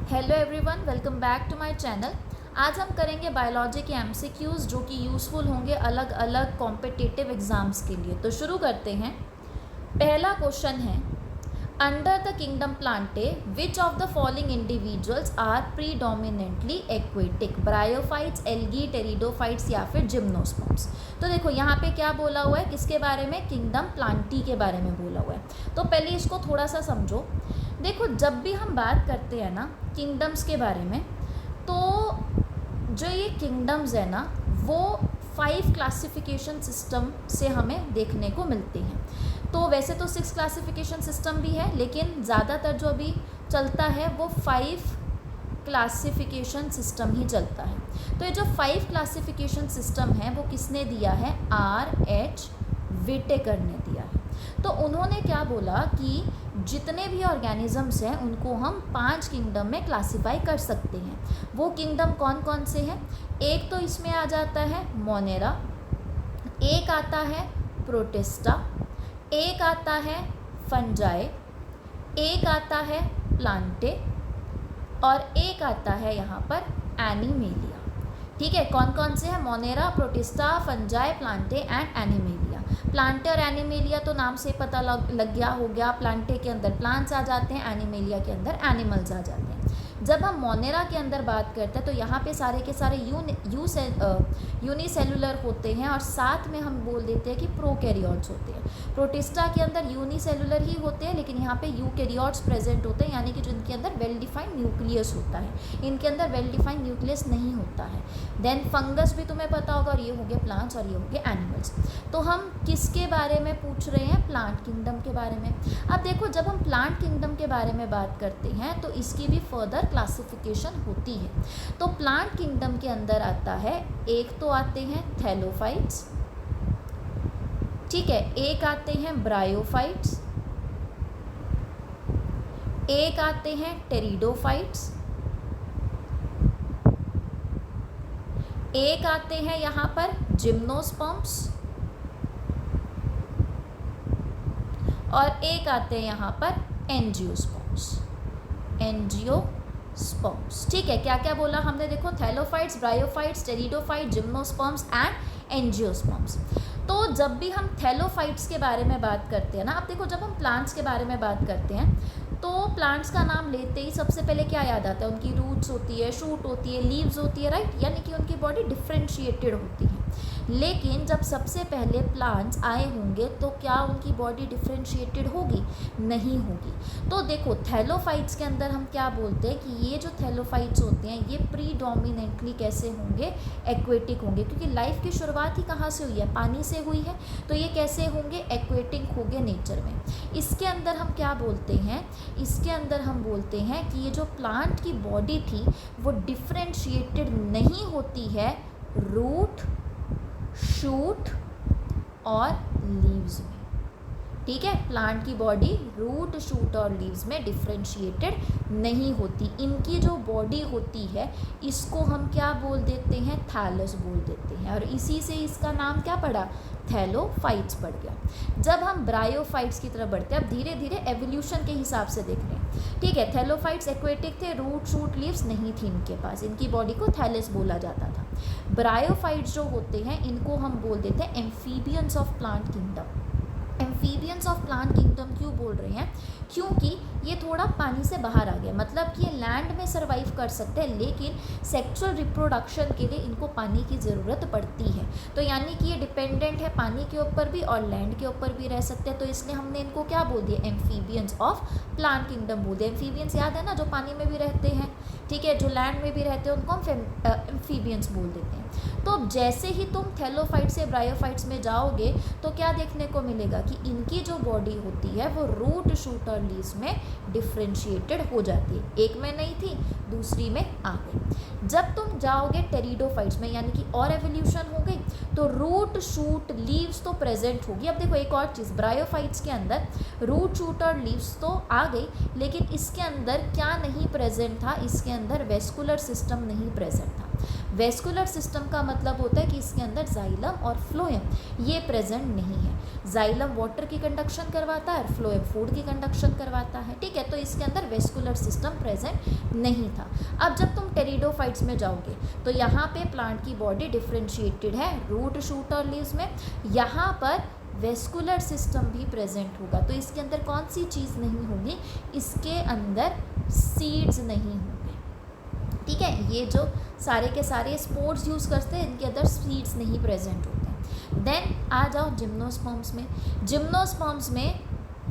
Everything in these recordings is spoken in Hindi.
Hello everyone, welcome back to my channel. आज हम करेंगे बायोलॉजी के एमसीक्यूज़ जो कि यूज़फुल होंगे अलग अलग कॉम्पिटिटिव एग्ज़ाम्स के लिए। तो शुरू करते हैं। पहला क्वेश्चन है, under the kingdom plantae which of the following individuals are predominantly aquatic? Bryophytes, algae, pteridophytes या फिर जिम्नोस्पर्म्स। तो देखो यहाँ पे क्या बोला हुआ है, किसके बारे में? किंगडम प्लांटी के बारे में बोला हुआ है। तो पहले इसको थोड़ा सा समझो। देखो, जब भी हम बात करते हैं ना किंगडम्स के बारे में, तो जो ये किंगडम्स है ना वो 5 क्लासिफिकेशन सिस्टम से हमें देखने को मिलते हैं। तो वैसे तो 6 क्लासिफिकेशन सिस्टम भी है, लेकिन ज़्यादातर जो अभी चलता है वो 5 क्लासिफिकेशन सिस्टम ही चलता है। तो ये जो 5 क्लासिफिकेशन सिस्टम है वो किसने दिया है? R.H. विटेकर ने दिया है। तो उन्होंने क्या बोला कि जितने भी ऑर्गेनिजम्स हैं उनको हम 5 किंगडम में क्लासिफाई कर सकते हैं। वो किंगडम कौन कौन से हैं? एक तो इसमें आ जाता है मोनेरा, एक आता है प्रोटिस्टा, एक आता है फंजाई, एक आता है प्लांटे और एक आता है यहाँ पर एनिमेलिया। ठीक है, कौन कौन से हैं? Monera, protista, fungi, Plantae and animalia. Plantae और एनिमेलिया तो नाम से पता लग गया हो गया। प्लांटे के अंदर प्लांट्स आ जाते हैं, एनिमेलिया के अंदर एनिमल्स आ जाते हैं। जब हम मोनेरा के अंदर बात करते हैं तो यहाँ पे सारे के सारे यूनिसेलुलर होते हैं और साथ में हम बोल देते हैं कि प्रोकैरियोट्स होते हैं। प्रोटिस्टा के अंदर यूनिसेलुलर ही होते हैं, लेकिन यहाँ पे यूकैरियोट्स प्रेजेंट होते हैं, यानी कि जिनके अंदर वेल डिफाइंड न्यूक्लियस होता है। इनके अंदर वेल डिफाइंड न्यूक्लियस नहीं होता है। देन फंगस भी तुम्हें पता होगा, और ये हो गए प्लांट्स और ये हो गए एनिमल्स। तो हम किसके बारे में पूछ रहे हैं? प्लांट किंगडम के बारे में। अब देखो, जब हम प्लांट किंगडम के बारे में बात करते हैं तो इसकी भी फर्दर क्लासिफिकेशन होती है। तो प्लांट किंगडम के अंदर आता है, एक तो आते हैं थैलोफाइट्स, ठीक है, एक आते हैं ब्रायोफाइट्स, एक आते हैं टेरिडोफाइट्स, एक आते हैं यहाँ पर जिम्नोस्पर्म्स और एक आते हैं यहाँ पर एंजियोस्पर्म्स। ठीक है, क्या क्या बोला हमने? देखो, thallophytes, bryophytes, pteridophyte, gymnosperms and angiosperms. तो जब भी हम थैलोफाइट्स के बारे में बात करते हैं ना, अब देखो, जब हम प्लांट्स के बारे में बात करते हैं तो प्लांट्स का नाम लेते ही सबसे पहले क्या याद आता है? उनकी रूट्स होती है, शूट होती है, लीव्स होती है, राइट? यानी कि उनकी बॉडी डिफ्रेंशिएटेड होती है। लेकिन जब सबसे पहले प्लांट्स आए होंगे तो क्या उनकी बॉडी डिफ्रेंशिएटेड होगी? नहीं होगी। तो देखो, थैलोफाइट्स के अंदर हम क्या बोलते हैं कि ये जो थैलोफाइट्स होते हैं ये प्रीडोमिनेंटली कैसे होंगे? एक्वेटिक होंगे, क्योंकि लाइफ की शुरुआत ही कहाँ से हुई है? पानी से हुई है। तो ये कैसे होंगे? एक्वेटिक होंगे नेचर में। इसके अंदर हम क्या बोलते हैं? इसके अंदर हम बोलते हैं कि ये जो प्लांट की बॉडी थी वो डिफ्रेंशिएटेड नहीं होती है रूट, शूट और लीव्स में। ठीक है, प्लांट की बॉडी रूट, शूट और लीव्स में डिफ्रेंशिएटेड नहीं होती। इनकी जो बॉडी होती है इसको हम क्या बोल देते हैं? थैलस बोल देते हैं, और इसी से इसका नाम क्या पड़ा? थैलोफाइट्स पड़ गया। जब हम ब्रायोफाइट्स की तरफ बढ़ते हैं, अब धीरे धीरे एवोल्यूशन के हिसाब से देख रहे हैं। ठीक है, थैलोफाइट्स एक्वेटिक थे, रूट, शूट, लीव्स नहीं थी इनके पास, इनकी बॉडी को थैलस बोला जाता था। ब्रायोफाइट्स जो होते हैं इनको हम बोल देते हैं amphibians of plant kingdom. Amphibians of plant kingdom क्यों बोल रहे हैं? क्योंकि ये थोड़ा पानी से बाहर आ गया, मतलब कि ये लैंड में सर्वाइव कर सकते हैं, लेकिन सेक्सुअल रिप्रोडक्शन के लिए इनको पानी की ज़रूरत पड़ती है। तो यानी कि ये डिपेंडेंट है पानी के ऊपर भी और लैंड के ऊपर भी रह सकते हैं। तो इसलिए हमने इनको क्या बोल दिया? एम्फीबियंस ऑफ प्लांट किंगडम बोल दिया। एम्फीबियंस याद है ना, जो पानी में भी रहते हैं, ठीक है, जो लैंड में भी रहते हैं उनको हम एम्फीबियंस बोल देते हैं। तो अब जैसे ही तुम थैलोफाइट्स से ब्रायोफाइट्स में जाओगे तो क्या देखने को मिलेगा कि इनकी जो बॉडी होती है वो रूट, शूट और लीव्स में डिफ्रेंशिएटेड हो जाती है। एक में नहीं थी, दूसरी में आ गई। जब तुम जाओगे टेरिडोफाइट्स में, यानी कि और एवोल्यूशन हो गई, तो रूट, शूट, लीव्स तो प्रेजेंट होगी। अब देखो एक और चीज़, ब्रायोफाइट्स के अंदर रूट, शूट और लीव्स तो आ गई, लेकिन इसके अंदर क्या नहीं प्रेजेंट था? इसके अंदर वेस्कुलर सिस्टम नहीं प्रेजेंट था। वेस्कुलर सिस्टम का मतलब होता है कि इसके अंदर जाइलम और फ्लोएम ये प्रेजेंट नहीं है। जाइलम वाटर की कंडक्शन करवाता है और फ्लोएम फूड की कंडक्शन करवाता है, ठीक है। तो इसके अंदर वेस्कुलर सिस्टम प्रेजेंट नहीं था। अब जब तुम टेरिडोफाइट्स में जाओगे तो यहाँ पे प्लांट की बॉडी डिफ्रेंशिएटेड है रूट, शूट और लीव्स में। यहाँ पर वेस्कुलर सिस्टम भी प्रेजेंट होगा। तो इसके अंदर कौन सी चीज़ नहीं होगी, इसके अंदर सीड्स नहीं होंगे, ठीक है। ये जो सारे के सारे स्पोर्स यूज़ करते हैं इनके अंदर सीड्स नहीं प्रेजेंट होते हैं। देन आ जाओ जिम्नोस्पर्म्स में। जिम्नोस्पर्म्स में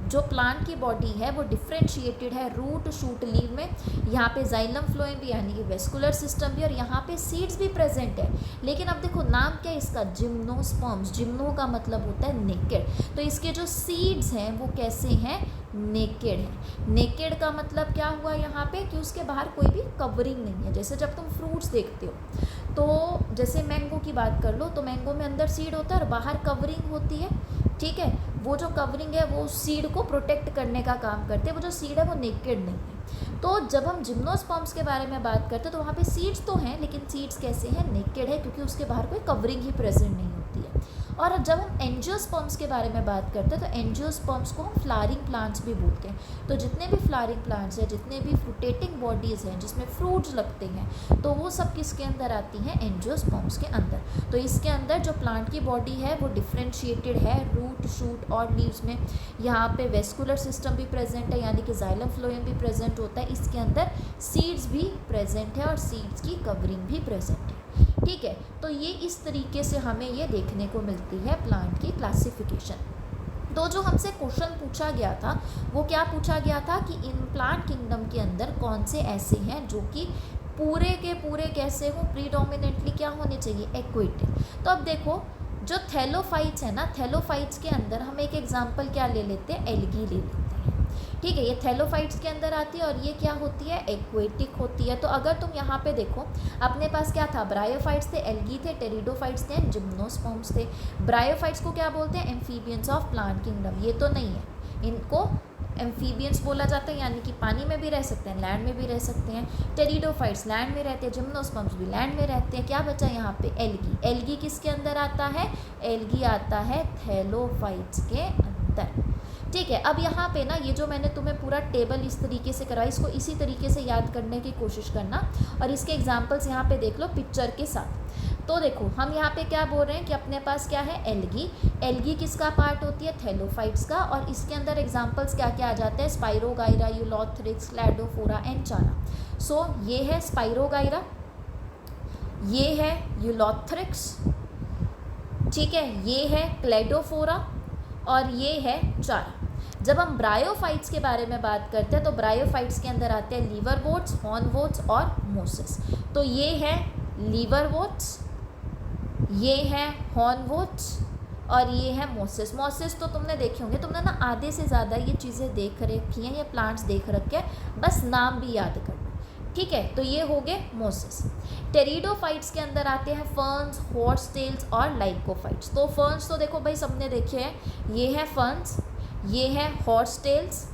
जो प्लांट की बॉडी है वो डिफ्रेंशिएटेड है रूट, शूट, लीव में। यहाँ पे जाइलम फ्लोएम भी यानी कि वेस्कुलर सिस्टम भी, और यहाँ पे सीड्स भी प्रेजेंट है। लेकिन अब देखो नाम क्या है इसका, जिम्नोस्पर्म्स। जिम्नो का मतलब होता है नेकेड। तो इसके जो सीड्स हैं वो कैसे हैं, नेकेड है। नेकेड का मतलब क्या हुआ यहाँ पे कि उसके बाहर कोई भी कवरिंग नहीं है। जैसे जब तुम फ्रूट्स देखते हो तो जैसे मैंगो की बात कर लो तो मैंगो में अंदर सीड होता है और बाहर कवरिंग होती है, ठीक है। वो जो कवरिंग है वो सीड को प्रोटेक्ट करने का काम करते हैं। वो जो सीड है वो नेकेड नहीं है। तो जब हम जिम्नोस्पर्म्स के बारे में बात करते हैं तो वहाँ पे सीड्स तो हैं लेकिन सीड्स कैसे हैं, नेकेड है, क्योंकि उसके बाहर कोई कवरिंग ही प्रेजेंट नहीं होती है। और जब हम एंजियोस्पर्म्स के बारे में बात करते हैं तो एंजियोस्पर्म्स को हम फ्लावरिंग प्लांट्स भी बोलते हैं। तो जितने भी फ्लावरिंग प्लांट्स हैं, जितने भी फ्रूटेटिंग बॉडीज़ हैं जिसमें फ्रूट्स लगते हैं, तो वो सब किसके अंदर आती हैं, एंजियोस्पर्म्स के अंदर। तो इसके अंदर जो प्लांट की बॉडी है वो डिफ्रेंशिएटेड है रूट, शूट और लीव्स में। यहाँ पे वेस्कुलर सिस्टम भी प्रेजेंट है यानी कि जाइलम फ्लोएम भी प्रेजेंट होता है। इसके अंदर सीड्स भी प्रेजेंट है और सीड्स की कवरिंग भी प्रेजेंट है, ठीक है। तो ये इस तरीके से हमें ये देखने को मिलती है प्लांट की क्लासिफिकेशन। तो जो हमसे क्वेश्चन पूछा गया था वो क्या पूछा गया था कि इन प्लांट किंगडम के अंदर कौन से ऐसे हैं जो कि पूरे के पूरे कैसे हो, प्रीडोमिनेंटली क्या होने चाहिए, एक्वेटिक। तो अब देखो जो थैलोफाइट्स है ना, थैलोफाइट्स के अंदर हम एक एग्जांपल क्या ले लेते हैं, एल्गी ले लेते हैं, ठीक है। ये थैलोफाइट्स के अंदर आती है और ये क्या होती है, एक्वेटिक होती है। तो अगर तुम यहाँ पे देखो अपने पास क्या था, ब्रायोफाइट्स थे, एल्गी थे, टेरिडोफाइट्स थे, जिम्नोस्पर्म्स थे। ब्रायोफाइट्स को क्या बोलते हैं, एम्फीबियंस ऑफ प्लांट किंगडम। ये तो नहीं है, इनको एम्फीबियंस बोला जाता है यानी कि पानी में भी रह सकते हैं, लैंड में भी रह सकते हैं। टेरिडोफाइट्स लैंड में रहते हैं, जिम्नोस्पर्म्स भी लैंड में रहते हैं। क्या बचा यहाँ पे, एल्गी। एल्गी किसके अंदर आता है, एल्गी आता है थैलोफाइट्स के अंदर, ठीक है। अब यहाँ पे ना ये जो मैंने तुम्हें पूरा टेबल इस तरीके से कराया, इसको इसी तरीके से याद करने की कोशिश करना और इसके एग्जाम्पल्स यहाँ पे देख लो पिक्चर के साथ। तो देखो हम यहाँ पे क्या बोल रहे हैं कि अपने पास क्या है, एल्गी। एल्गी किसका पार्ट होती है, थैलोफाइट्स का। और इसके अंदर एग्जाम्पल्स क्या क्या आ जाते हैं, स्पाइरोगाइरा, यूलोथ्रिक्स, क्लैडोफोरा एंड चारा। सो ये है स्पाइरोगाइरा, ये है यूलोथ्रिक्स, ठीक है, ये है क्लैडोफोरा और ये है चारा। जब हम ब्रायोफाइट्स के बारे में बात करते हैं तो ब्रायोफाइट्स के अंदर आते हैं लीवरवोर्ट्स, हॉर्नवोर्ट्स और मोसेस। तो ये है लीवरवोर्ट्स, ये है हॉर्नवोर्ट्स और ये है मोसेस। मोसेस तो तुमने देखे होंगे, तुमने ना आधे से ज़्यादा ये चीज़ें देख रखी हैं, ये प्लांट्स देख रखे हैं, बस नाम भी याद कर लो, ठीक है। तो ये हो गए मोसेस। टेरिडोफाइट्स के अंदर आते हैं फर्न्स, हॉर्सटेल्स और लाइकोफाइट्स। तो फर्न्स तो देखो भाई सबने देखे हैं, ये है फर्न्स, ये है हॉर्सटेल्स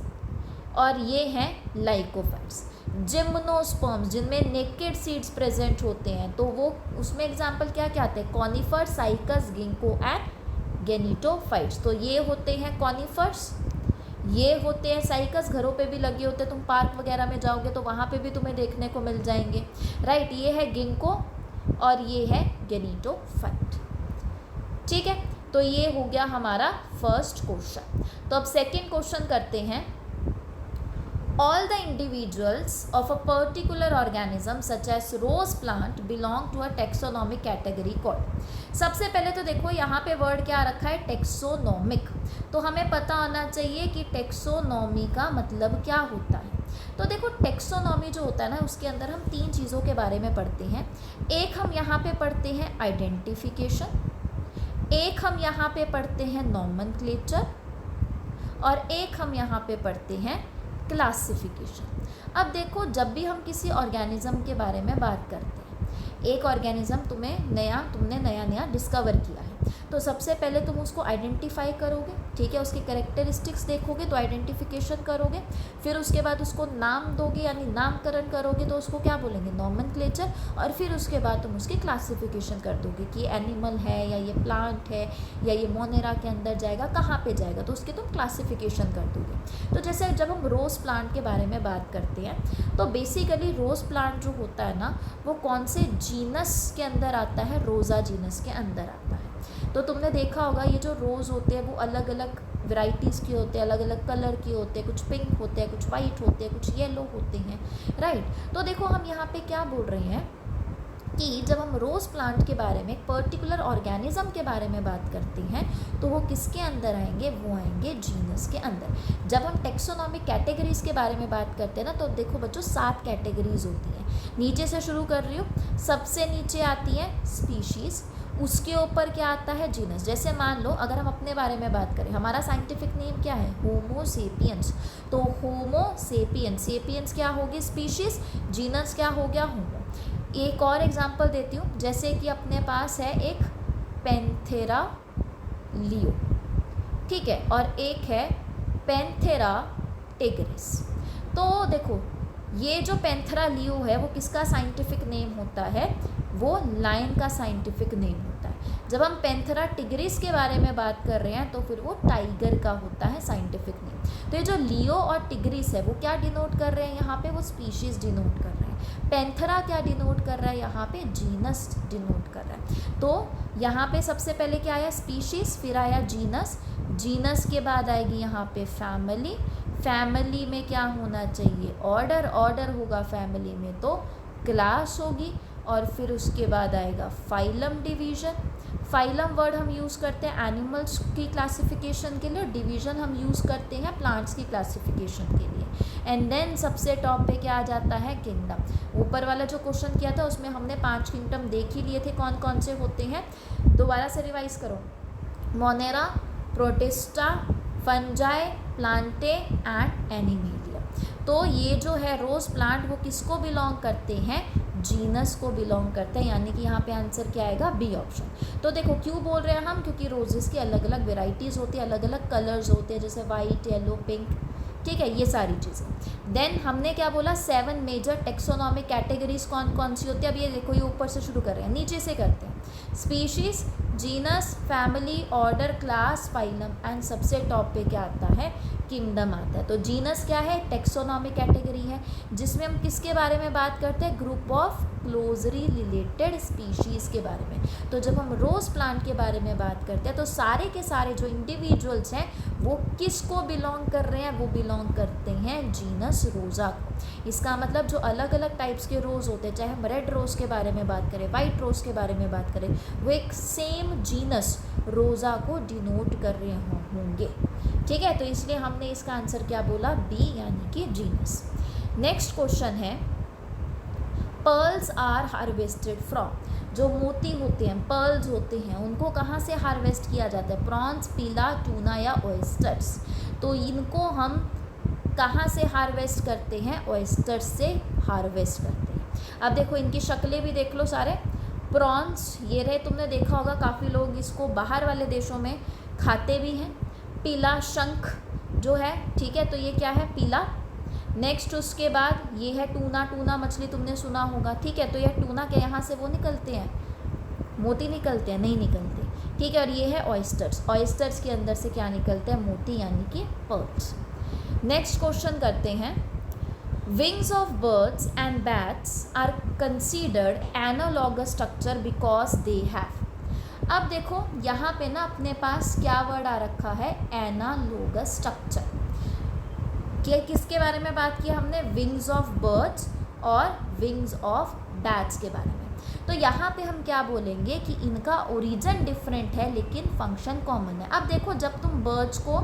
और ये हैं लाइकोफाइट्स। जिम्नोस्पर्म्स जिनमें नेकेड सीड्स प्रेजेंट होते हैं, तो वो उसमें एग्जाम्पल क्या क्या आते हैं, कॉनिफर, साइकस, गिंको एंड गेनिटोफाइट्स। तो ये होते हैं कॉनिफर्स, ये होते हैं साइकस, घरों पे भी लगे होते हैं, तुम पार्क वगैरह में जाओगे तो वहाँ पे भी तुम्हें देखने को मिल जाएंगे, राइट। ये है गिंको और ये है गेनिटोफाइट, ठीक है। तो ये हो गया हमारा फर्स्ट क्वेश्चन। तो अब सेकंड क्वेश्चन करते हैं। All the individuals of a particular organism such as rose plant belong to a taxonomic category called। सबसे पहले तो देखो यहाँ पे वर्ड क्या रखा है, टेक्सोनोमिक। तो हमें पता होना चाहिए कि टेक्सोनॉमी का मतलब क्या होता है। तो देखो टेक्सोनॉमी जो होता है ना, उसके अंदर हम तीन चीज़ों के बारे में पढ़ते हैं। एक हम यहाँ पे पढ़ते हैं आइडेंटिफिकेशन, एक हम यहाँ पे पढ़ते हैं नॉमेनक्लेचर और एक हम यहाँ पे पढ़ते हैं क्लासिफिकेशन। अब देखो जब भी हम किसी ऑर्गेनिज्म के बारे में बात करते हैं, एक ऑर्गेनिज्म तुमने नया डिस्कवर किया है, तो सबसे पहले तुम उसको आइडेंटिफाई करोगे, ठीक है, उसके कैरेक्टरिस्टिक्स देखोगे तो आइडेंटिफिकेशन करोगे, फिर उसके बाद उसको नाम दोगे यानी नामकरण करोगे तो उसको क्या बोलेंगे, नॉमेनक्लेचर, और फिर उसके बाद तुम उसकी क्लासिफिकेशन कर दोगे कि एनिमल है या ये प्लांट है या ये मोनेरा के अंदर जाएगा, कहाँ पे जाएगा, तो उसकी तुम क्लासिफिकेशन कर दोगे। तो जैसे जब हम रोज़ प्लांट के बारे में बात करते हैं तो बेसिकली रोज़ प्लांट जो होता है ना वो कौन से जीनस के अंदर आता है, रोज़ा जीनस के अंदर आता है। तो तुमने देखा होगा ये जो रोज़ होते हैं वो अलग अलग वैरायटीज़ के होते हैं, अलग अलग कलर के होते हैं, कुछ पिंक होते हैं, कुछ वाइट होते हैं, कुछ येलो होते हैं, राइट। तो देखो हम यहाँ पे क्या बोल रहे हैं कि जब हम रोज़ प्लांट के बारे में एक पर्टिकुलर ऑर्गेनिज्म के बारे में बात करते हैं तो वो किसके अंदर आएंगे, वो आएंगे जीनस के अंदर। जब हम टेक्सोनॉमिक कैटेगरीज के बारे में बात करते हैं ना तो देखो बच्चों 7 कैटेगरीज होती हैं। नीचे से शुरू कर रही हूँ, सबसे नीचे आती है स्पीशीज़, उसके ऊपर क्या आता है, जीनस। जैसे मान लो अगर हम अपने बारे में बात करें, हमारा साइंटिफिक नेम क्या है, होमो सेपियंस, तो होमो सेपियंस, सेपियंस क्या होगी, स्पीशीज़, जीनस क्या हो गया, होमो। एक और एग्जांपल देती हूँ, जैसे कि अपने पास है एक पैंथेरा लियो, ठीक है, और एक है पैंथेरा टिग्रिस। तो देखो ये जो पैंथेरा लियो है वो किसका साइंटिफिक नेम होता है, वो लायन का साइंटिफिक नेम होता है। जब हम पैंथेरा टिग्रिस के बारे में बात कर रहे हैं तो फिर वो टाइगर का होता है साइंटिफिक नेम। तो ये जो लियो और टिग्रिस है वो क्या डिनोट कर रहे हैं यहाँ पे, वो स्पीशीज़ डिनोट कर रहे हैं। पैंथेरा क्या डिनोट कर रहा है यहाँ पे, जीनस डिनोट कर रहा है। तो यहाँ पे सबसे पहले क्या आया, स्पीशीज़, फिर आया जीनस, जीनस के बाद आएगी यहाँ पे फैमिली, फैमिली में क्या होना चाहिए, ऑर्डर, ऑर्डर होगा फैमिली में तो क्लास होगी, और फिर उसके बाद आएगा फाइलम, डिवीज़न। फाइलम वर्ड हम यूज़ करते हैं एनिमल्स की क्लासिफिकेशन के लिए, डिवीज़न हम यूज़ करते हैं प्लांट्स की क्लासिफिकेशन के लिए। एंड देन सबसे टॉप पे क्या आ जाता है, किंगडम। ऊपर वाला जो क्वेश्चन किया था उसमें हमने 5 किंगडम देख ही लिए थे कौन कौन से होते हैं, दोबारा से रिवाइज करो, Monera, protista, fungi, Plantae and animalia. तो ये जो है रोज़ प्लांट वो किसको बिलोंग करते हैं, जीनस को बिलोंग करते हैं, यानी कि यहाँ पे आंसर क्या आएगा, बी ऑप्शन। तो देखो क्यों बोल रहे हैं हम, क्योंकि रोजेस की अलग अलग वेराइटीज़ होती है, अलग अलग कलर्स होते हैं, जैसे वाइट, येलो, पिंक, ठीक है, ये सारी चीज़ें। देन हमने क्या बोला, 7 मेजर टेक्सोनॉमिक कैटेगरीज कौन कौन सी होती है। अब ये देखो ये ऊपर से शुरू कर रहे हैं, नीचे से करते हैं, species, genus, family, order, class, phylum and सबसे टॉप पे क्या आता है, किंगडम आता है। तो जीनस क्या है, टेक्सोनॉमिक कैटेगरी है जिसमें हम किसके बारे में बात करते हैं, group of closely related species के बारे में। तो जब हम रोज़ प्लांट के बारे में बात करते हैं तो सारे के सारे जो इंडिविजुअल्स हैं वो किसको बिलोंग कर रहे हैं, वो बिलोंग करते हैं जीनस रोज़ा को। इसका मतलब जो अलग अलग टाइप्स के रोज़ होते हैं, चाहे हम रेड रोज़ के बारे में बात करें, वाइट रोज़ के बारे में बात करें, वो एक सेम जीनस रोज़ा को डिनोट कर रहे होंगे, ठीक है। तो इसलिए हमने इसका आंसर क्या बोला, बी, यानी कि जीनस। नेक्स्ट क्वेश्चन है, पर्ल्स आर हार्वेस्टेड फ्रॉम, जो मोती होते हैं, पर्ल्स होते हैं, उनको कहाँ से हार्वेस्ट किया जाता है, प्रॉन्स, पीला, टूना या ऑयस्टर्स। तो इनको हम कहाँ से हार्वेस्ट करते हैं, ऑयस्टर्स से हार्वेस्ट करते हैं। अब देखो इनकी शक्लें भी देख लो सारे, प्रॉन्स ये रहे, तुमने देखा होगा काफ़ी लोग इसको बाहर वाले देशों में खाते भी हैं। पीला शंख जो है, ठीक है, तो ये क्या है, पीला। नेक्स्ट उसके बाद ये है टूना, टूना मछली तुमने सुना होगा, ठीक है, तो यह टूना के यहाँ से वो निकलते हैं, मोती निकलते हैं, नहीं निकलते, ठीक है। और ये है ऑयस्टर्स, ऑयस्टर्स के अंदर से क्या निकलते हैं, मोती, यानी कि पर्ल्स। नेक्स्ट क्वेश्चन करते हैं, wings of birds and bats are considered analogous structure because they have. अब देखो यहाँ पे ना अपने पास क्या वर्ड आ रखा है, एनालॉगस स्ट्रक्चर। क्या किसके बारे में बात की हमने, विंग्स ऑफ बर्ड्स और विंग्स ऑफ बैट्स के बारे में। तो यहाँ पे हम क्या बोलेंगे कि इनका ओरिजिन डिफरेंट है लेकिन फंक्शन कॉमन है। अब देखो जब तुम बर्ड्स को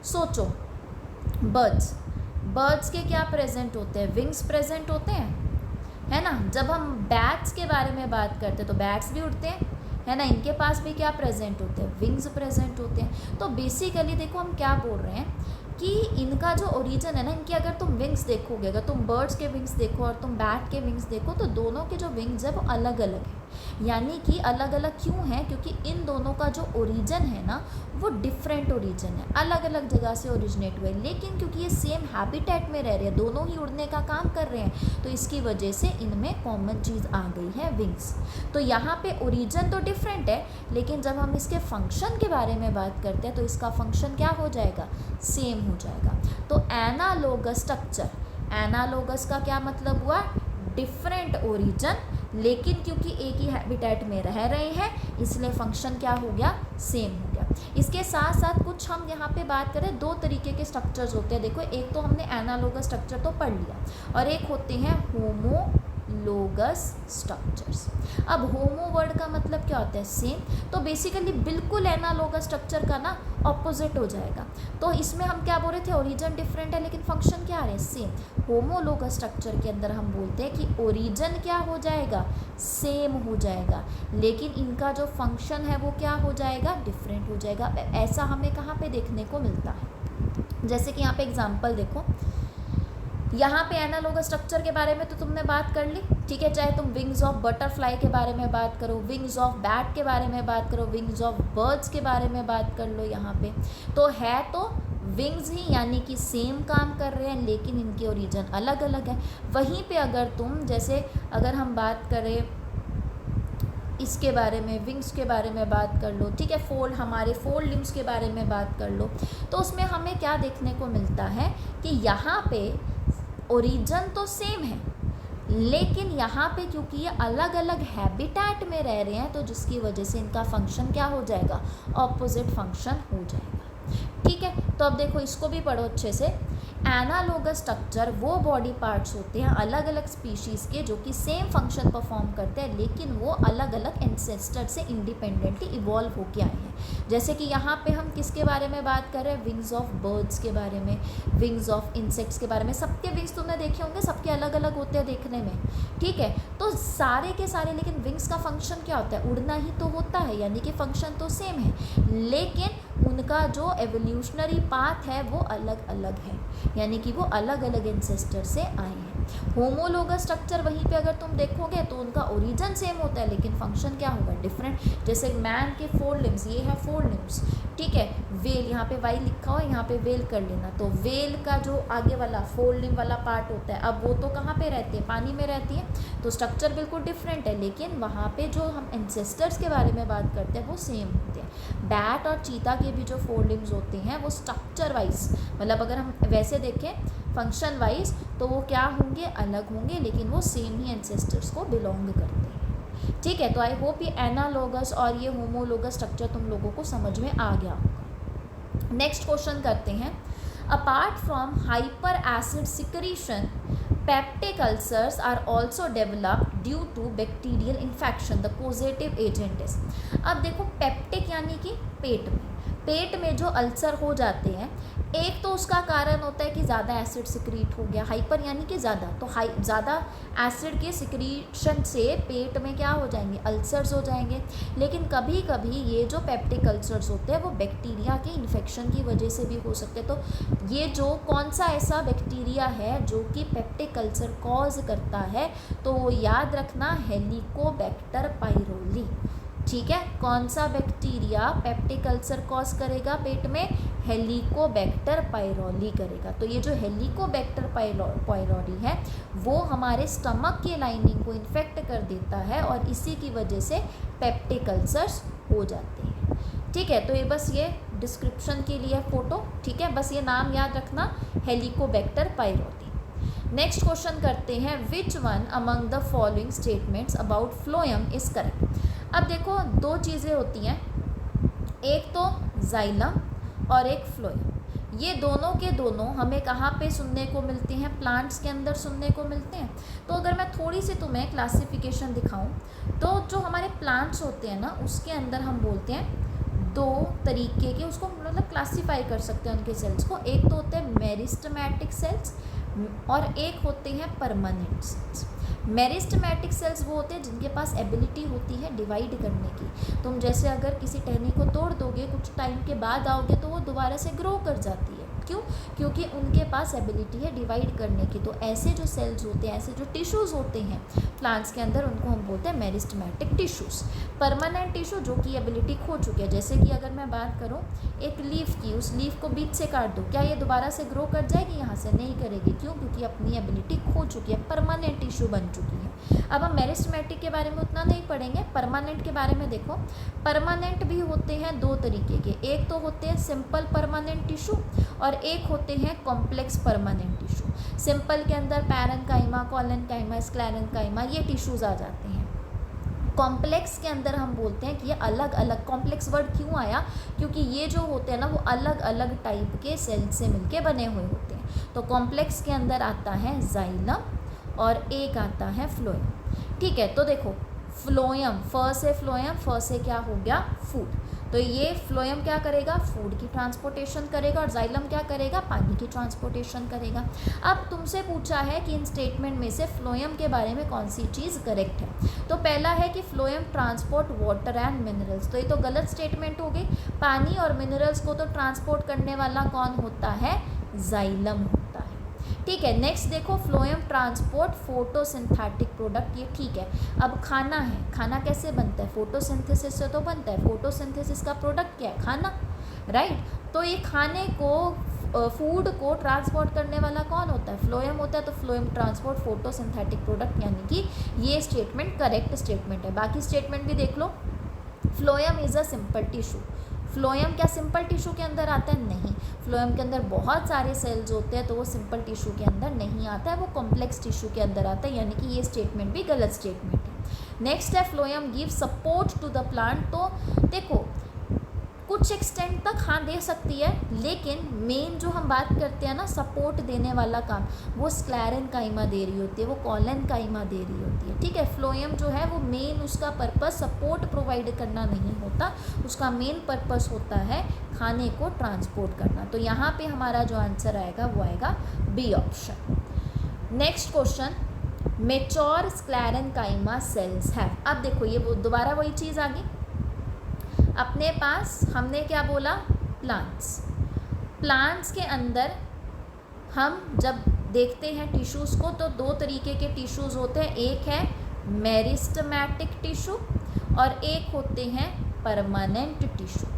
सोचो, बर्ड्स के क्या प्रेजेंट होते हैं, विंग्स प्रेजेंट होते हैं, है ना। जब हम बैट्स के बारे में बात करते हैं तो बैट्स भी उड़ते हैं, है ना, इनके पास भी क्या प्रेजेंट होते हैं, विंग्स प्रेजेंट होते हैं। तो बेसिकली देखो हम क्या बोल रहे हैं कि इनका जो ओरिजिन है ना, इनकी अगर तुम विंग्स देखोगे, अगर तुम बर्ड्स के विंग्स देखो और तुम बैट के विंग्स देखो, तो दोनों के जो विंग्स है वो अलग अलग है। यानी कि अलग अलग क्यों है? क्योंकि इन दोनों का जो ओरिजिन है ना वो डिफरेंट ओरिजिन है, अलग अलग जगह से ओरिजिनेट हुए, लेकिन क्योंकि ये सेम हैबिटेट में रह रहे हैं, दोनों ही उड़ने का काम कर रहे हैं, तो इसकी वजह से इनमें कॉमन चीज़ आ गई है, विंग्स। तो यहाँ पे ओरिजिन तो डिफरेंट है, लेकिन जब हम इसके फंक्शन के बारे में बात करते हैं तो इसका फंक्शन क्या हो जाएगा? सेम हो जाएगा। तो एनालोगस स्ट्रक्चर, एनालोगस का क्या मतलब हुआ? डिफरेंट ओरिजिन, लेकिन क्योंकि एक ही हैबिटेट में रह रहे हैं इसलिए फंक्शन क्या हो गया? सेम हो गया। इसके साथ साथ कुछ हम यहाँ पे बात करें, दो तरीके के स्ट्रक्चर्स होते हैं। देखो, एक तो हमने एनालोगस स्ट्रक्चर तो पढ़ लिया और एक होते हैं होमोलोगस स्ट्रक्चर्स। अब होमो वर्ड का मतलब क्या होता है? सेम। तो बेसिकली बिल्कुल एनालोगस स्ट्रक्चर का ना ऑपोजिट हो जाएगा। तो इसमें हम क्या बोल रहे थे? ओरिजिन डिफरेंट है लेकिन फंक्शन क्या है? सेम। होमोलोगस स्ट्रक्चर के अंदर हम बोलते हैं कि ओरिजिन क्या हो जाएगा? सेम हो जाएगा, लेकिन इनका जो फंक्शन है वो क्या हो जाएगा? डिफरेंट हो जाएगा। ऐसा हमें कहाँ पे देखने को मिलता है? जैसे कि यहाँ पे एग्जांपल देखो, यहाँ पे एनालोगस स्ट्रक्चर के बारे में तो तुमने बात कर ली, ठीक है। चाहे तुम विंग्स ऑफ बटरफ्लाई के बारे में बात करो, विंग्स ऑफ बैट के बारे में बात करो, विंग्स ऑफ बर्ड्स के बारे में बात कर लो, यहाँ पे तो है तो विंग्स ही, यानी कि सेम काम कर रहे हैं, लेकिन इनके ओरिजिन अलग अलग है। वहीं पे अगर तुम, जैसे अगर हम बात करें इसके बारे में, विंग्स के बारे में बात कर लो, ठीक है, हमारे फोर लिम्स के बारे में बात कर लो, तो उसमें हमें क्या देखने को मिलता है कि यहाँ पे ओरिजिन तो सेम है, लेकिन यहाँ पे क्योंकि ये अलग अलग हैबिटेट में रह रहे हैं, तो जिसकी वजह से इनका फंक्शन क्या हो जाएगा? ऑपोजिट फंक्शन हो जाएगा, ठीक है। तो अब देखो, इसको भी पढ़ो अच्छे से। एनालोगस स्ट्रक्चर वो बॉडी पार्ट्स होते हैं अलग अलग स्पीशीज़ के जो कि सेम फंक्शन परफॉर्म करते हैं, लेकिन वो अलग अलग एंसेस्टर से इंडिपेंडेंटली इवॉल्व होके आए हैं। जैसे कि यहाँ पे हम किसके बारे में बात कर रहे हैं? विंग्स ऑफ बर्ड्स के बारे में, विंग्स ऑफ इंसेक्ट्स के बारे में। सबके विंग्स तुमने देखे होंगे, सबके अलग अलग होते हैं देखने में, ठीक है। तो सारे के सारे, लेकिन विंग्स का फंक्शन क्या होता है? उड़ना ही तो होता है, यानी कि फंक्शन तो सेम है, लेकिन उनका जो एवोल्यूशनरी पाथ है वो अलग अलग है, यानी कि वो अलग अलग एंसेस्टर से आए हैं। होमोलोगस स्ट्रक्चर वहीं पे अगर तुम देखोगे तो उनका ओरिजिन सेम होता है, लेकिन फंक्शन क्या होगा? डिफरेंट। जैसे मैन के 4 लिम्स, ये है 4 लिम्स, ठीक है। वेल, यहाँ पे वाई लिखा हो, यहाँ पे वेल कर लेना। तो वेल का जो आगे वाला 4 लिम्ब वाला पार्ट होता है, अब वो तो कहाँ पे रहती है? पानी में रहती है, तो स्ट्रक्चर बिल्कुल डिफरेंट है, लेकिन वहाँ पे जो हम एंसेस्टर्स के बारे में बात करते हैं वो सेम होते हैं। बैट और चीता के भी जो 4 लिम्स होते हैं वो स्ट्रक्चर वाइज, मतलब अगर हम वैसे देखें फंक्शन वाइज, तो वो क्या होंगे? अलग होंगे, लेकिन वो सेम ही एंसेस्टर्स को बिलोंग करते हैं, ठीक है। तो आई होप ये एनालोगस और ये होमोलोगस स्ट्रक्चर तुम लोगों को समझ में आ गया होगा। नेक्स्ट क्वेश्चन करते हैं। Apart from hyper acid secretion, peptic ulcers are also developed due to bacterial infection, the causative agent is. अब देखो, पेप्टिक यानी कि पेट में जो अल्सर हो जाते हैं, एक तो उसका कारण होता है कि ज़्यादा एसिड सिक्रीट हो गया, हाइपर यानी कि ज़्यादा, तो ज़्यादा एसिड के सिक्रीशन से पेट में क्या हो जाएंगे? अल्सर्स हो जाएंगे। लेकिन कभी कभी ये जो पेप्टिक अल्सर्स होते हैं वो बैक्टीरिया के इन्फेक्शन की वजह से भी हो सकते हैं। तो ये जो कौन सा ऐसा बैक्टीरिया है जो कि पेप्टिक अल्सर कॉज करता है, तो वो याद रखना, हेलिकोबैक्टर पाइरोली, ठीक है। कौन सा बैक्टीरिया पेप्टिक अल्सर कॉज करेगा पेट में? हेलिकोबैक्टर पाइरोली करेगा। तो ये जो हेलिकोबैक्टर पाइरोली है वो हमारे स्टमक के लाइनिंग को इन्फेक्ट कर देता है और इसी की वजह से पेप्टिक अल्सर्स हो जाते हैं, ठीक है। तो ये बस ये डिस्क्रिप्शन के लिए फ़ोटो, ठीक है, बस ये नाम याद रखना, हेलिकोबैक्टर पाइरोली। नेक्स्ट क्वेश्चन करते हैं। Which one among the following statements about phloem is correct. अब देखो, दो चीज़ें होती हैं, एक तो जाइलम और एक फ्लोएम। ये दोनों के दोनों हमें कहाँ पे सुनने को मिलते हैं? प्लांट्स के अंदर सुनने को मिलते हैं। तो अगर मैं थोड़ी सी तुम्हें क्लासिफिकेशन दिखाऊं, तो जो हमारे प्लांट्स होते हैं ना, उसके अंदर हम बोलते हैं दो तरीके के, उसको मतलब क्लासीफाई कर सकते हैं उनके सेल्स को। एक तो होते हैं मेरिस्टेमेटिक सेल्स और एक होते हैं परमानेंट सेल्स। मेरिस्टेमेटिक सेल्स वो होते हैं जिनके पास एबिलिटी होती है डिवाइड करने की। तुम जैसे अगर किसी टहनी को तोड़ दोगे, कुछ टाइम के बाद आओगे तो वो दोबारा से ग्रो कर जाती है, क्यों? क्योंकि उनके पास एबिलिटी है डिवाइड करने की। तो ऐसे जो सेल्स होते हैं, ऐसे जो टिश्यूज़ होते हैं प्लांट्स के अंदर, उनको हम बोलते हैं मेरिस्टेमेटिक टिश्यूज़। परमानेंट टिश्यू जो कि एबिलिटी खो चुके हैं, जैसे कि अगर मैं बात करूँ एक लीफ की, उस लीफ को बीच से काट दो, क्या ये दोबारा से ग्रो कर जाएगी? यहाँ से नहीं करेगी। क्यों? क्योंकि अपनी एबिलिटी खो चुकी है, परमानेंट टिश्यू बन चुकी है। अब हम मेरिस्टेमेटिक के बारे में उतना नहीं पढ़ेंगे, परमानेंट के बारे में देखो। परमानेंट भी होते हैं दो तरीके के, एक तो होते हैं सिंपल परमानेंट टिश्यू और एक होते हैं कॉम्प्लेक्स परमानेंट टिश्यू। सिंपल के अंदर पैरेन्काइमा, कोलेन्काइमा, स्क्लेरेन्काइमा ये टिश्यूज़ आ जाते हैं। कॉम्प्लेक्स के अंदर हम बोलते हैं कि ये अलग अलग, कॉम्प्लेक्स वर्ड क्यों आया? क्योंकि ये जो होते हैं ना, वो अलग अलग टाइप के सेल से मिलके बने हुए होते हैं। तो कॉम्प्लेक्स के अंदर आता है जाइलम और एक आता है फ्लोएम। ठीक है, तो देखो फ्लोएम, फ से फ्लोएम, फ से क्या हो गया? फूड। तो ये फ्लोएम क्या करेगा? फूड की ट्रांसपोर्टेशन करेगा और जाइलम क्या करेगा? पानी की ट्रांसपोर्टेशन करेगा। अब तुमसे पूछा है कि इन स्टेटमेंट में से फ्लोएम के बारे में कौन सी चीज़ करेक्ट है। तो पहला है कि phloem transport water and minerals, तो ये तो गलत स्टेटमेंट हो गई। पानी और मिनरल्स को तो ट्रांसपोर्ट करने वाला कौन होता है? जाइलम होता है। ठीक है, नेक्स्ट देखो फ्लोएम ट्रांसपोर्ट फोटोसिंथेटिक प्रोडक्ट, ये ठीक है। अब खाना है, खाना कैसे बनता है? फोटोसिंथेसिस से तो बनता है। फोटोसिंथेसिस का प्रोडक्ट क्या है? खाना, राइट। तो ये खाने को, फूड को ट्रांसपोर्ट करने वाला कौन होता है? फ्लोएम होता है। तो फ्लोएम ट्रांसपोर्ट फोटोसिंथेटिक प्रोडक्ट, यानी कि ये स्टेटमेंट करेक्ट स्टेटमेंट है। बाकी स्टेटमेंट भी देख लो। Phloem is a simple tissue. Phloem क्या सिंपल टिश्यू के अंदर आता है? नहीं। फ्लोएम के अंदर बहुत सारे सेल्स होते हैं, तो वो सिंपल टिश्यू के अंदर नहीं आता है, वो कॉम्प्लेक्स टिश्यू के अंदर आता है, यानी कि ये स्टेटमेंट भी गलत स्टेटमेंट है। नेक्स्ट है phloem give support to the plant. तो देखो कुछ एक्सटेंट तक हाँ दे सकती है, लेकिन मेन जो हम बात करते हैं ना सपोर्ट देने वाला काम, वो स्क्लेरेन्काइमा दे रही होती है, वो कोलेन्काइमा दे रही होती है। ठीक है, फ्लोएम जो है वो मेन उसका पर्पस सपोर्ट प्रोवाइड करना नहीं होता, उसका मेन पर्पस होता है खाने को ट्रांसपोर्ट करना। तो यहाँ पे हमारा जो आंसर आएगा वो आएगा B option. Next question, mature sclerenchyma cells have. अब देखो ये वो दोबारा वही चीज़ आ गई। अपने पास हमने क्या बोला? प्लांट्स। प्लांट्स के अंदर हम जब देखते हैं टिश्यूज़ को, तो दो तरीके के टिश्यूज़ होते हैं, एक है मेरिस्टेमेटिक टिश्यू और एक होते हैं परमानेंट टिश्यू।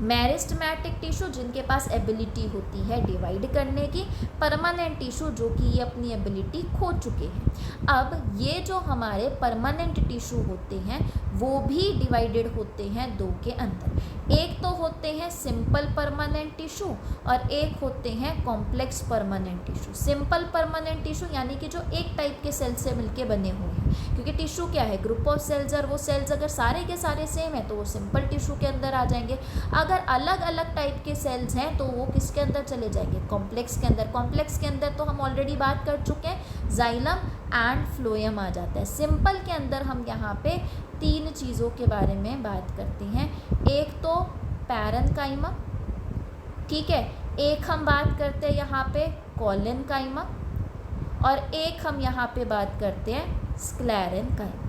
मेरिस्टेमेटिक टिश्यू जिनके पास एबिलिटी होती है डिवाइड करने की, परमानेंट टिश्यू जो कि ये अपनी एबिलिटी खो चुके हैं। अब ये जो हमारे परमानेंट टिश्यू होते हैं वो भी डिवाइडेड होते हैं दो के अंदर। एक तो होते हैं सिंपल परमानेंट टिश्यू और एक होते हैं complex permanent tissue. Simple permanent tissue यानी कि जो एक टाइप के सेल से मिलके बने हुए हैं, क्योंकि टिश्यू क्या है? ग्रुप ऑफ सेल्स, और वो सेल्स अगर सारे के सारे सेम है तो वो सिंपल टिश्यू के अंदर आ जाएंगे। अगर अलग अलग टाइप के सेल्स हैं तो वो किसके अंदर चले जाएंगे? कॉम्प्लेक्स के अंदर। कॉम्प्लेक्स के अंदर तो हम ऑलरेडी बात कर चुके हैं, जाइलम एंड फ्लोएम आ जाता है। सिंपल के अंदर हम यहाँ पे तीन चीज़ों के बारे में बात करते हैं। एक तो पैरेन्काइमा, ठीक है, एक हम बात करते हैं यहाँ पे कोलेन्काइमा और एक हम यहाँ पे बात करते हैं स्क्लेरेन्काइमा।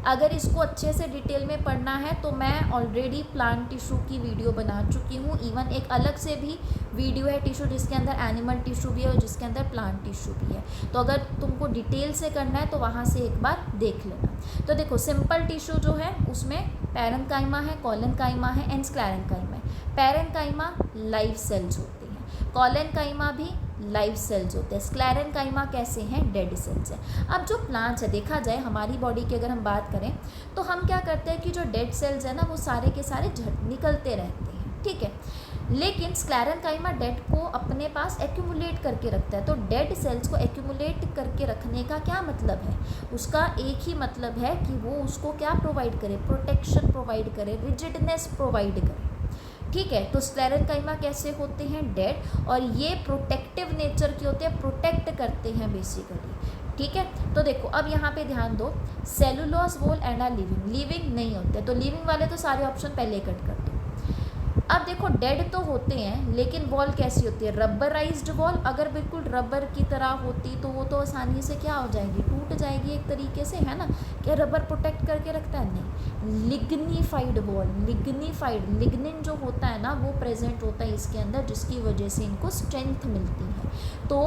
अगर इसको अच्छे से डिटेल में पढ़ना है तो मैं ऑलरेडी प्लांट टिश्यू की वीडियो बना चुकी हूँ। इवन एक अलग से भी वीडियो है टिश्यू जिसके अंदर एनिमल टिश्यू भी है और जिसके अंदर प्लांट टिश्यू भी है। तो अगर तुमको डिटेल से करना है तो वहाँ से एक बार देख लेना। तो देखो सिंपल टिश्यू जो है उसमें पैरेन्काइमा है, कोलेन्काइमा है एंड स्क्लेरेन्काइमा है। पैरेन्काइमा लाइव सेल्स होते हैं, कोलेन्काइमा भी लाइव सेल्स होते हैं, स्क्लेरेन्काइमा कैसे हैं? डेड सेल्स हैं। अब जो प्लांट्स है, देखा जाए हमारी बॉडी की अगर हम बात करें तो हम क्या करते हैं कि जो डेड सेल्स है ना वो सारे के सारे निकलते रहते हैं, ठीक है। लेकिन स्क्लेरेन्काइमा डेड को अपने पास एक्यूमुलेट करके रखता है। तो डेड सेल्स को एक्यूमुलेट करके रखने का क्या मतलब है? उसका एक ही मतलब है कि वो उसको क्या प्रोवाइड करे? प्रोटेक्शन प्रोवाइड करे, रिजिडनेस प्रोवाइड करे, ठीक है। तो स्क्लेरेन्काइमा कैसे होते हैं? डेड, और ये प्रोटेक्टिव नेचर के होते हैं, प्रोटेक्ट करते हैं बेसिकली, ठीक है। तो देखो अब यहाँ पे ध्यान दो, cellulose wall and are living, living नहीं होते, तो लिविंग वाले तो सारे ऑप्शन पहले कट कर दो। अब देखो डेड तो होते हैं, लेकिन वॉल कैसी होती है, रबराइज्ड वॉल। अगर बिल्कुल रबर की तरह होती तो वो तो आसानी से क्या हो जाएगी, टूट जाएगी एक तरीके से, है ना। क्या रबर प्रोटेक्ट करके रखता है, नहीं। लिग्निफाइड वॉल, लिग्निफाइड, लिग्निन जो होता है ना वो प्रेजेंट होता है इसके अंदर, जिसकी वजह से इनको स्ट्रेंथ मिलती है। तो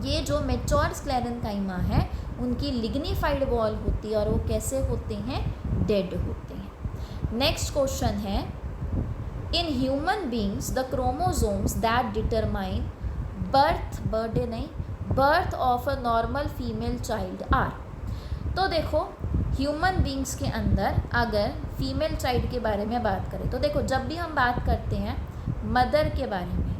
ये जो मैच्योर स्क्लेरेंकाइमा है उनकी लिग्निफाइड वॉल होती है, और वो कैसे होते हैं, डेड होते हैं। नेक्स्ट क्वेश्चन है, in human beings the chromosomes that determine birth of a normal female child are. तो देखो ह्यूमन बींग्स के अंदर अगर फीमेल चाइल्ड के बारे में बात करें तो देखो, जब भी हम बात करते हैं मदर के बारे में,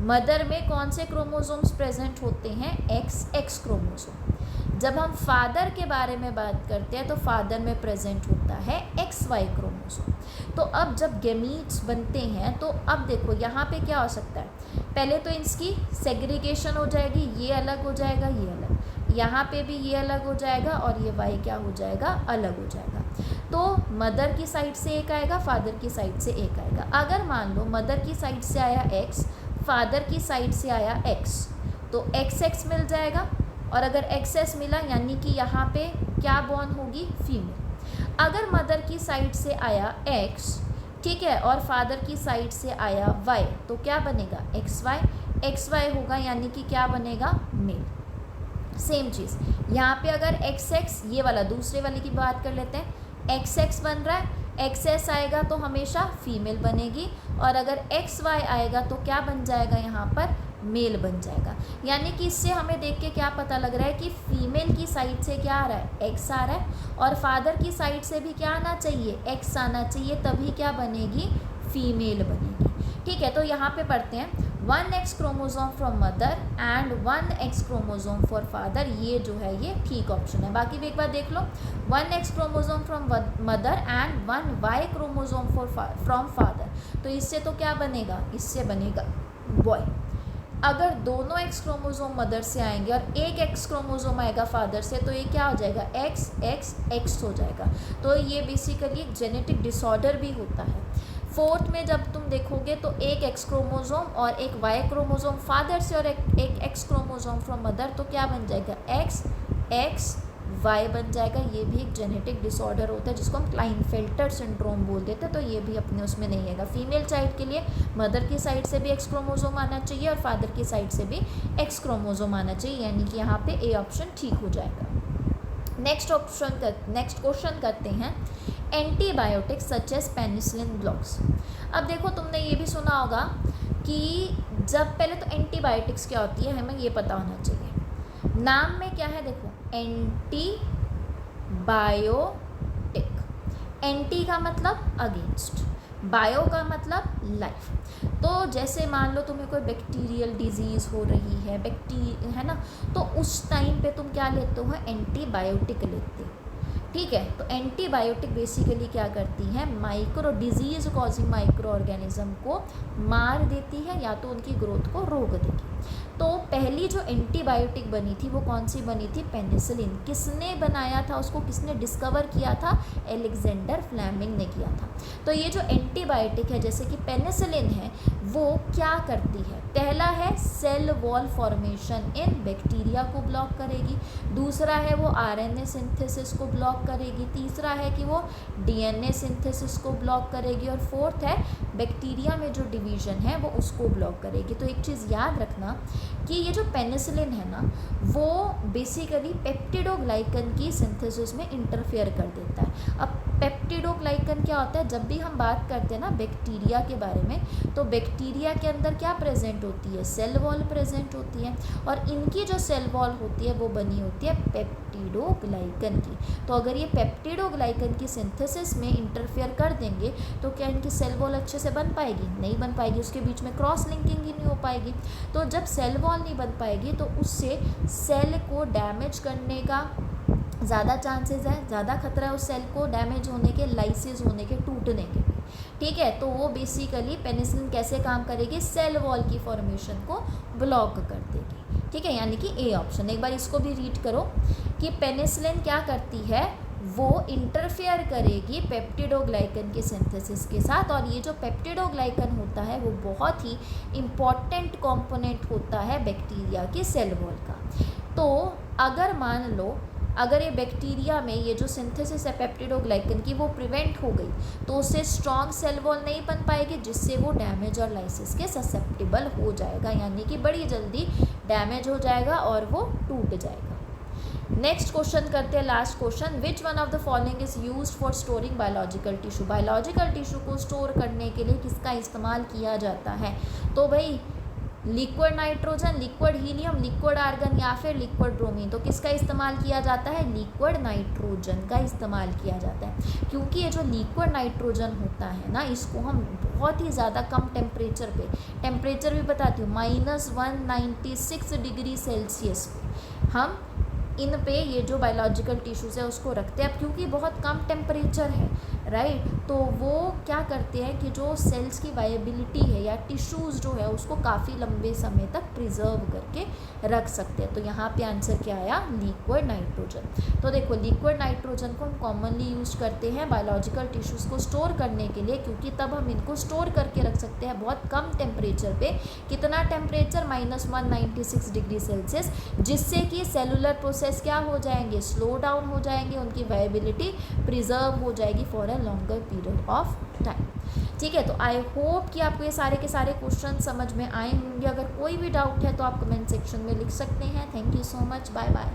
मदर में कौन से क्रोमोसोम्स प्रेजेंट होते हैं, एक्स क्रोमोसोम। जब हम फादर के बारे में बात करते हैं तो फादर में प्रेजेंट होता है XY क्रोमोसोम। तो अब जब गैमीट्स बनते हैं तो अब देखो यहाँ पे क्या हो सकता है, पहले तो इसकी सेग्रीगेशन हो जाएगी, ये अलग हो जाएगा, ये अलग, यहाँ पे भी ये अलग हो जाएगा, और ये Y क्या हो जाएगा, अलग हो जाएगा। तो मदर की साइड से एक आएगा, फादर की साइड से एक आएगा। अगर मान लो मदर की साइड से आया X, फादर की साइड से आया X, तो XX मिल जाएगा। और अगर XS मिला यानी कि यहाँ पे क्या बॉर्न होगी, फीमेल। अगर मदर की साइड से आया X, ठीक है, और फादर की साइड से आया Y, तो क्या बनेगा, XY होगा, यानी कि क्या बनेगा, मेल। सेम चीज़ यहाँ पे अगर XX, ये वाला दूसरे वाले की बात कर लेते हैं, XX बन रहा है, XS आएगा तो हमेशा फीमेल बनेगी, और अगर XY आएगा तो क्या बन जाएगा, यहाँ पर मेल बन जाएगा। यानी कि इससे हमें देख के क्या पता लग रहा है कि फीमेल की साइड से क्या आ रहा है, X आ रहा है, और फादर की साइड से भी क्या आना चाहिए, X आना चाहिए, तभी क्या बनेगी, फीमेल बनेगी। ठीक है, तो यहाँ पे पढ़ते हैं 1X chromosome from mother and 1X chromosome for father, ये जो है ये ठीक ऑप्शन है। बाकी भी एक बार देख लो, 1X chromosome from mother and 1Y chromosome from father, तो इससे तो क्या बनेगा, इससे बनेगा बॉय। अगर दोनों X क्रोमोसोम मदर से आएंगे और एक X क्रोमोसोम आएगा फादर से, तो ये क्या हो जाएगा, X हो जाएगा। तो ये बेसिकली एक जेनेटिक डिसऑर्डर भी होता है। फोर्थ में जब तुम देखोगे तो एक X क्रोमोसोम और एक Y क्रोमोसोम फादर से, और एक X क्रोमोसोम फ्रॉम मदर, तो क्या बन जाएगा, XY बन जाएगा। ये भी एक जेनेटिक डिसऑर्डर होता है जिसको हम क्लाइनफेल्टर सिंड्रोम बोल देते हैं। तो ये भी अपने उसमें नहीं आएगा। फीमेल चाइल्ड के लिए मदर की साइड से भी X क्रोमोसोम आना चाहिए और फादर की साइड से भी X क्रोमोसोम आना चाहिए, यानी कि यहाँ पे A ऑप्शन ठीक हो जाएगा। नेक्स्ट क्वेश्चन करते हैं, antibiotics such as penicillin blocks. अब देखो तुमने ये भी सुना होगा कि जब पहले तो एंटीबायोटिक्स क्या होती है हमें ये पता होना चाहिए। नाम में क्या है, देखो एंटीबायोटिक, एंटी का मतलब अगेंस्ट, बायो का मतलब लाइफ। तो जैसे मान लो तुम्हें कोई बैक्टीरियल डिजीज़ हो रही है, है ना, तो उस टाइम पे तुम क्या लेते हो, एंटीबायोटिक लेते हो। ठीक है, तो एंटीबायोटिक बेसिकली क्या करती है, micro disease causing micro organism को मार देती है या तो उनकी ग्रोथ को रोक देगी। तो पहली जो एंटीबायोटिक बनी थी वो कौन सी बनी थी, पेनिसिलिन। किसने बनाया था उसको, किसने डिस्कवर किया था, एलेक्जेंडर फ्लेमिंग ने किया था। तो ये जो एंटीबायोटिक है जैसे कि पेनिसिलिन है, वो क्या करती है, पहला है cell wall formation in bacteria को ब्लॉक करेगी, दूसरा है वो आरएनए सिंथेसिस को ब्लॉक करेगी, तीसरा है कि वो डीएनए सिंथेसिस को ब्लॉक करेगी, और फोर्थ है बैक्टीरिया में जो डिवीजन है वो उसको ब्लॉक करेगी। तो एक चीज़ याद रखना कि ये जो पेनिसिलिन है ना, वो बेसिकली पेप्टिडोग्लाइकन की सिंथेसिस में इंटरफेयर कर देता है। अब पेप्टिडोग्लाइकन क्या होता है, जब भी हम बात करते हैं ना बैक्टीरिया के बारे में, तो बैक्टीरिया के अंदर क्या प्रेजेंट होती है, सेल वॉल प्रेजेंट होती है, और इनकी जो सेल वॉल होती है वो बनी होती है पेप्टिडोग्लाइकन की। तो अगर ये पेप्टिडोग्लाइकन की सिंथेसिस में इंटरफेयर कर देंगे तो क्या इनकी सेल वॉल अच्छे से बन पाएगी, नहीं बन पाएगी, उसके बीच में क्रॉस लिंकिंग ही नहीं हो पाएगी। तो जब सेल वॉल नहीं बन पाएगी तो उससे सेल को डैमेज करने का ज़्यादा चांसेस है, ज़्यादा खतरा है उस सेल को डैमेज होने के, लाइसिस होने के, टूटने के। ठीक है, तो वो बेसिकली पेनिसिलिन कैसे काम करेगी, सेल वॉल की फॉर्मेशन को ब्लॉक कर देगी। ठीक है, यानी कि ए ऑप्शन। एक बार इसको भी रीड करो कि पेनिसिलिन क्या करती है, वो इंटरफेयर करेगी पेप्टिडोग्लाइकन के सिंथेसिस के साथ। और ये जो पेप्टिडोग्लाइकन होता है वो बहुत ही इम्पॉर्टेंट कंपोनेंट होता है बैक्टीरिया के सेल वॉल का। तो अगर मान लो अगर ये बैक्टीरिया में ये जो सिंथेसिस है पेप्टिडोग्लाइकन की वो प्रिवेंट हो गई तो उससे स्ट्रॉन्ग सेल वॉल नहीं बन पाएगी, जिससे वो डैमेज और लाइसिस के ससेप्टिबल हो जाएगा, यानी कि बड़ी जल्दी डैमेज हो जाएगा और वो टूट जाएगा। नेक्स्ट क्वेश्चन करते हैं, last question, which one of the following is used for storing biological tissue. Biological tissue को स्टोर करने के लिए किसका इस्तेमाल किया जाता है? तो भाई liquid nitrogen, liquid helium, liquid argon या फिर लिक्विड ब्रोमीन। तो किसका इस्तेमाल किया जाता है? लिक्विड नाइट्रोजन का इस्तेमाल किया जाता है, क्योंकि ये जो लिक्विड नाइट्रोजन होता है ना, इसको हम बहुत ही ज़्यादा कम टेम्परेचर पे, टेम्परेचर भी बताती हूँ -196 डिग्री सेल्सियस हम इन पे ये जो बायोलॉजिकल टिश्यूज़ है उसको रखते हैं। अब क्योंकि बहुत कम टेम्परेचर है, राइट, तो वो क्या करते हैं कि जो सेल्स की वायबिलिटी है या टिश्यूज़ जो है उसको काफ़ी लंबे समय तक प्रिजर्व करके रख सकते हैं। तो यहाँ पे आंसर क्या आया? Liquid nitrogen. तो देखो लिक्विड नाइट्रोजन को हम कॉमनली यूज करते हैं बायोलॉजिकल टिश्यूज़ को स्टोर करने के लिए, क्योंकि तब हम इनको स्टोर करके रख सकते हैं बहुत कम टेम्परेचर पे। कितना टेम्परेचर? -196 डिग्री सेल्सियस, जिससे कि सेलुलर प्रोसेस क्या हो जाएंगे? स्लो डाउन हो जाएंगे, उनकी वायबिलिटी प्रिजर्व हो जाएगी for a longer period of time. ठीक है, तो आई होप कि आपको ये सारे के सारे क्वेश्चन समझ में आए होंगे। अगर कोई भी डाउट है तो आप कमेंट सेक्शन में लिख सकते हैं। Thank you so much, bye bye.